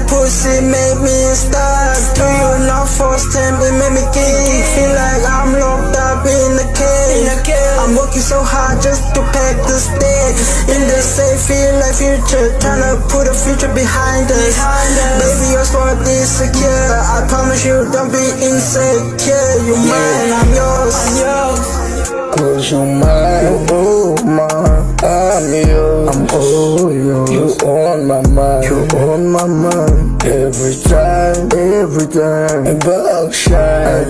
pussy made me stuck. Do you not force time? It made me geek. Feel like I'm locked up in a cage. I'm working so hard just to pack the stage. In the safe, feel like future, tryna put a future behind us. Baby, your spot is secure. I promise you, don't be insecure. You mine, I'm yours. Cause you're mine, oh mine, I'm yours, I'm all yours. You on my mind, you on my mind. Every time, I go shine.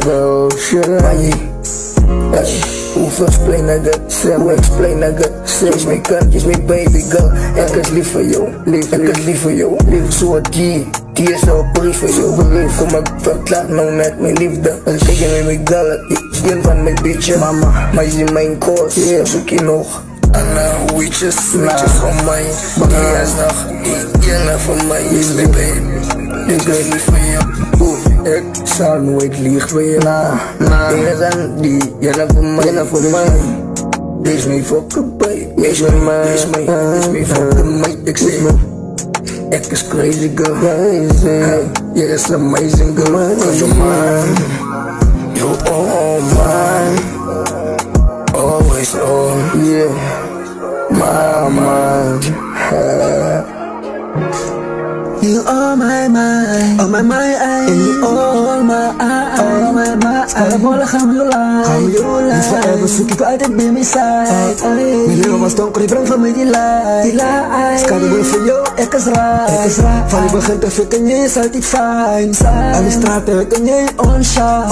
Hoeveel explain nigga, Sam explain nigga. Kies my kant, kies my baby girl. Ek is lief vir jou, ek is lief vir jou. Lief so die is nou brief vir jou. Kom ek verklaar nou net my liefde. En kyk in my girl, een van my bitches. Mama, maar is in mijn koos, soek je nog. Anna, weetjes van mij. Die is nog, die ene van mij is my baby. Ik ben lief vir jou. Ik zal nooit lieg voor je dingen zijn die jij voor mij. Wees mij fucking bij, wees mij fucking mij. Ik zeg ik is crazy girl, je is amazing girl. Cause you're mine, you're all mine. Always on, yeah, my mind. You are my mind, and you all my eyes. Skalabola Hamdulillah, forever zoek ik altijd bij mijn side. Mijn leven was donker, je brengt van mij die light. Skalabola voor jou, ik is right. Van je begint te fikken, je is altijd fijn. Aan de straat en jij onshine.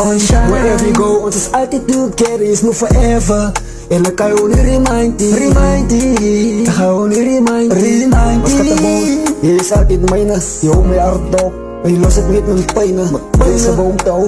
Wherever you go, ons is altijd together, is no forever. Eerlijk kan je only remind die. Dan gaan we only remind die. Was gaat de boot, je is altijd mijne. Je houdt mij hard op, en je lost het niet met mijn pijnen. Deze boom te